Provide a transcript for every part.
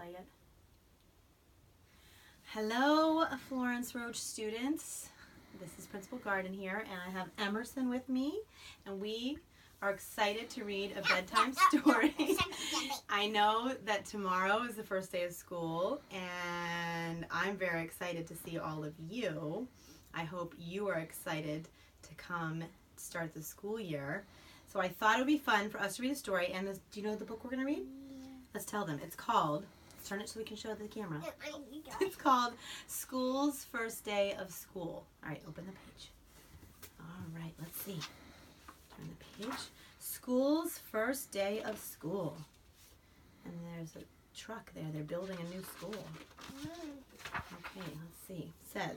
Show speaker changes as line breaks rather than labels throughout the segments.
play it. Hello, Florence Roach students. This is Principal Garden here, and I have Emerson with me, and we are excited to read a bedtime story. I know that tomorrow is the first day of school, and I'm very excited to see all of you. I hope you are excited to come start the school year. So I thought it would be fun for us to read a story. And do you know the book we're going to read? Yeah. Let's tell them. It's called, let's turn it so we can show the camera. It's called School's First Day of School. All right, open the page. All right, let's see. Turn the page. School's First Day of School. And there's a truck there. They're building a new school. Okay, let's see. It says,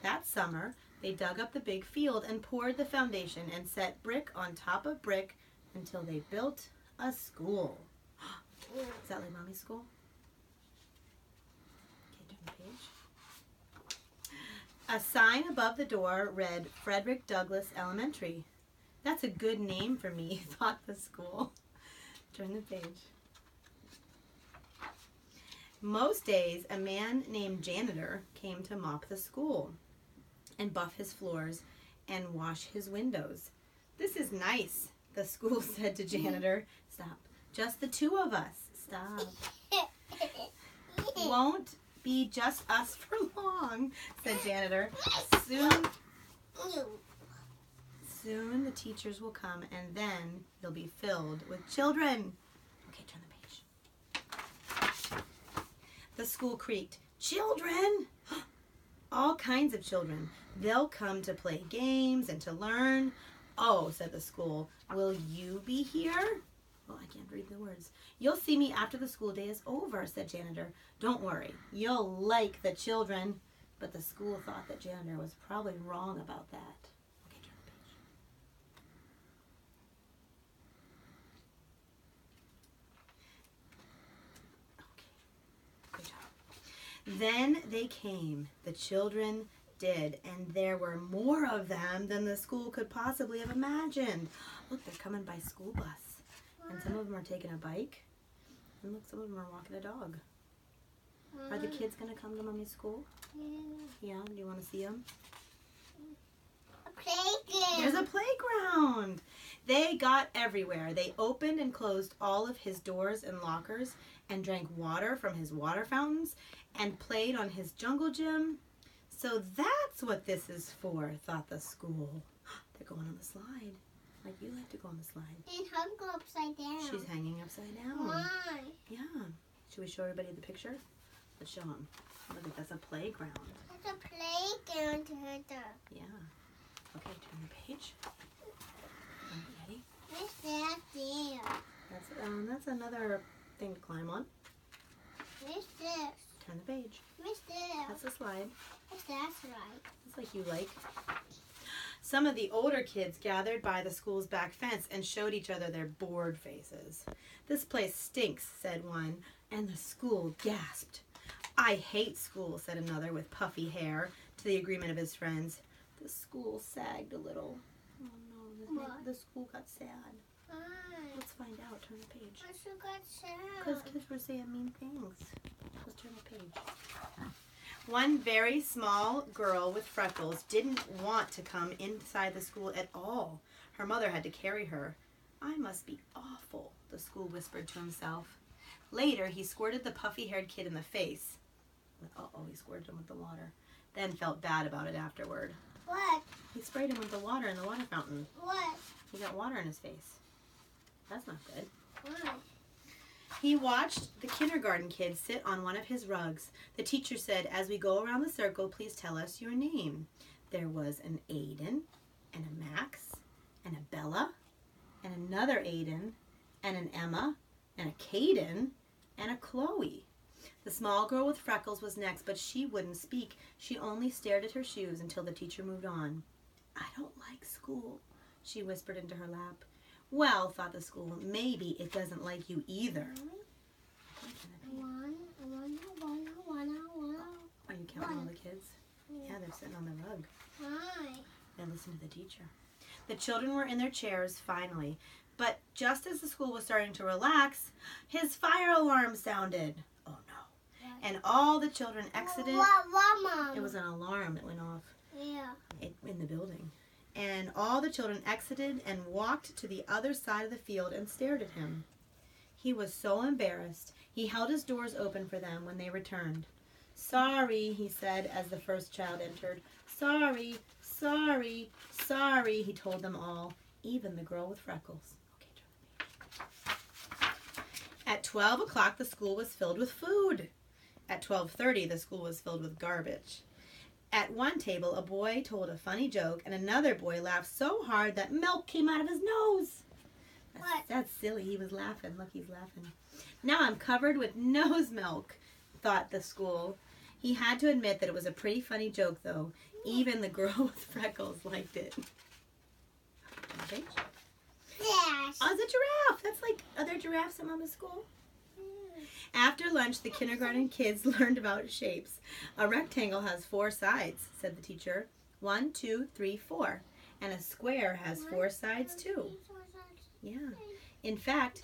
that summer, they dug up the big field and poured the foundation and set brick on top of brick until they built a school. Is that like Mommy's school? Okay, turn the page. A sign above the door read, Frederick Douglass Elementary. That's a good name for me, thought the school. Turn the page. Most days, a man named Janitor came to mop the school and buff his floors and wash his windows. This is nice, the school said to Janitor. Stop. Just the two of us. Stop. Won't be just us for long, said Janitor. Soon the teachers will come, and then you'll be filled with children. Okay, turn the page. The school creaked. Children! All kinds of children. They'll come to play games and to learn. Oh, said the school, will you be here? Well, I can't read the words. You'll see me after the school day is over, said Janitor. Don't worry, you'll like the children. But the school thought that Janitor was probably wrong about that. Okay, turn the page. Okay, good job. Then they came, the children did, and there were more of them than the school could possibly have imagined. Look, they're coming by school bus, and some of them are taking a bike, and look, some of them are walking a dog. Are the kids going to come to Mommy's school? Yeah, do you want to see them?
A playground.
There's a playground. They got everywhere. They opened and closed all of his doors and lockers and drank water from his water fountains and played on his jungle gym. So that's what this is for, thought the school. They're going on the slide, like you like to go on the slide.
And hung go upside down.
She's hanging upside down.
Why?
Yeah. Should we show everybody the picture? Let's show them. Look, that's a playground.
That's a playground, Heather.
Yeah. Okay, turn the page. Ready?
What's that there?
That's another thing to climb on.
What's this?
Turn the page.
What's this?
That's a slide.
What's that right?
It's like you like. Some of the older kids gathered by the school's back fence and showed each other their bored faces. This place stinks, said one, and the school gasped. I hate school, said another with puffy hair, to the agreement of his friends. The school sagged a little. Oh no, the school got sad.
Why?
Let's find out. Turn the page.
Why you got sad?
Because kids were saying mean things. Let's turn the page. One very small girl with freckles didn't want to come inside the school at all. Her mother had to carry her. I must be awful, the school whispered to himself. Later, he squirted the puffy-haired kid in the face. Uh-oh, he squirted him with the water. Then felt bad about it afterward.
What?
He sprayed him with the water in the water fountain.
What?
He got water in his face. That's not good.
Why?
He watched the kindergarten kid sit on one of his rugs. The teacher said, as we go around the circle, please tell us your name. There was an Aiden, and a Max, and a Bella, and another Aiden, and an Emma, and a Caden, and a Chloe. The small girl with freckles was next, but she wouldn't speak. She only stared at her shoes until the teacher moved on. I don't like school, she whispered into her lap. Well, thought the school, maybe it doesn't like you either. Are you counting all the kids? Yeah, they're sitting on the rug.
Why?
They listen to the teacher. The children were in their chairs finally, but just as the school was starting to relax, his fire alarm sounded. Oh no. And all the children exited.
Mom?
It was an alarm that went off
Yeah.
in the building. And all the children exited and walked to the other side of the field and stared at him. He was so embarrassed. He held his doors open for them when they returned. "Sorry," he said as the first child entered. "Sorry, sorry, sorry," he told them all, even the girl with freckles. At 12 o'clock, the school was filled with food. At 12:30, the school was filled with garbage. At one table, a boy told a funny joke, and another boy laughed so hard that milk came out of his nose. That's silly. He was laughing. Look, he's laughing. "Now I'm covered with nose milk," thought the school. He had to admit that it was a pretty funny joke, though. Even the girl with freckles liked it. Okay.
Yes.
Oh, it's a giraffe. That's like, are there giraffes at Mama's school? After lunch, the kindergarten kids learned about shapes. "A rectangle has 4 sides," said the teacher. 1, 2, 3, 4. And a square has 4 sides, too. Yeah. In fact,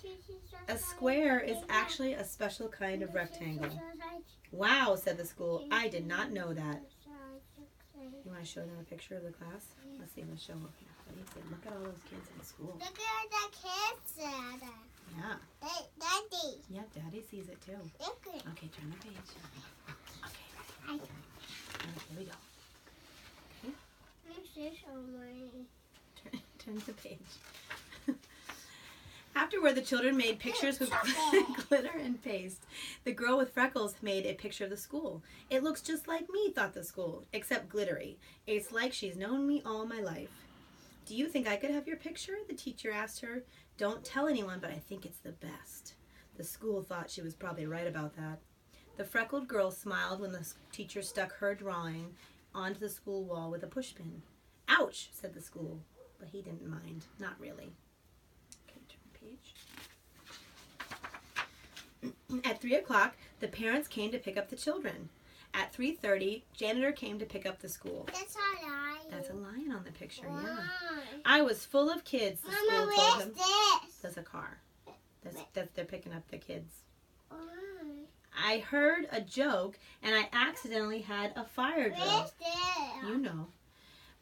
a square is actually a special kind of rectangle. "Wow," said the school. "I did not know that." You want to show them a picture of the class? Let's see. Let's show them. Look at all those kids in school.
Look at the kids, Dada.
Yeah.
Daddy.
Yep, Daddy sees it too.
Look at
Okay, turn the page. Okay, ready? Here we go. Turn the page. Afterward, the children made pictures with glitter and paste. The girl with freckles made a picture of the school. "It looks just like me," thought the school, "except glittery. It's like she's known me all my life." "Do you think I could have your picture?" the teacher asked her. "Don't tell anyone, but I think it's the best." The school thought she was probably right about that. The freckled girl smiled when the teacher stuck her drawing onto the school wall with a pushpin. "Ouch," said the school, but he didn't mind. Not really. Okay, turn the page. At 3 o'clock, the parents came to pick up the children. At 3:30, janitor came to pick up the school.
That's a lion.
That's a lion on the picture, yeah.
Why?
"I was full of kids," the
Mama,
school told
where's
him.
this?
That's a car. They're picking up the kids.
Why?
"I heard a joke, and I accidentally had a fire drill."
Where's this?
You know.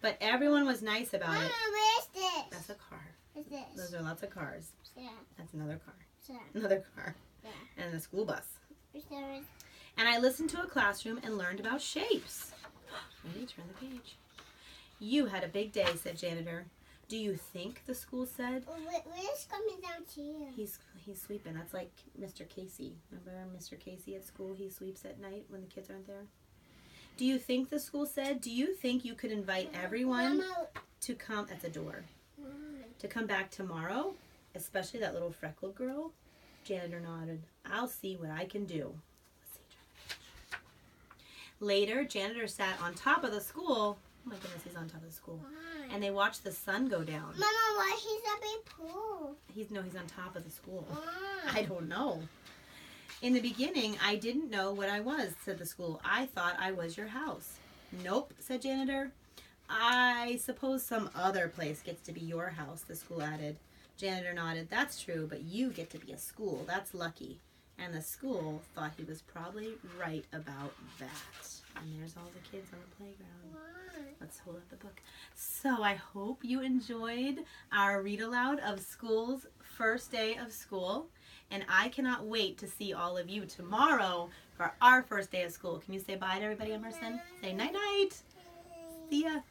"But everyone was nice about
Mama,
it."
where's this?
That's a car.
Where's this?
Those are lots of cars.
Yeah.
That's another car.
Yeah.
Another car.
Yeah.
And a school bus.
Where's this?
"And I listened to a classroom and learned about shapes." Ready? Turn the page. "You had a big day," said janitor. "Do you think," the school said.
Where's coming down to you?
He's sweeping. That's like Mr. Casey. Remember Mr. Casey at school? He sweeps at night when the kids aren't there. "Do you think," the school said, "do you think you could invite everyone
Mama,
to come," at the door,
why?
"to come back tomorrow? Especially that little freckled girl?" Janitor nodded. "I'll see what I can do." Let's see. Later, janitor sat on top of the school. Oh my goodness, he's on top of the school.
Why?
And they watched the sun go down.
Mama, why he's a big pool?
He's on top of the school.
Why?
I don't know. "In the beginning, I didn't know what I was," said the school. "I thought I was your house." "Nope," said janitor. "I suppose some other place gets to be your house," the school added. Janitor nodded. "That's true, but you get to be a school. That's lucky." And the school thought he was probably right about that. And there's all the kids on the playground.
Why?
Let's hold up the book. So I hope you enjoyed our read aloud of school's first day of school. And I cannot wait to see all of you tomorrow for our first day of school. Can you say bye to everybody, Emerson? Say night-night. See ya.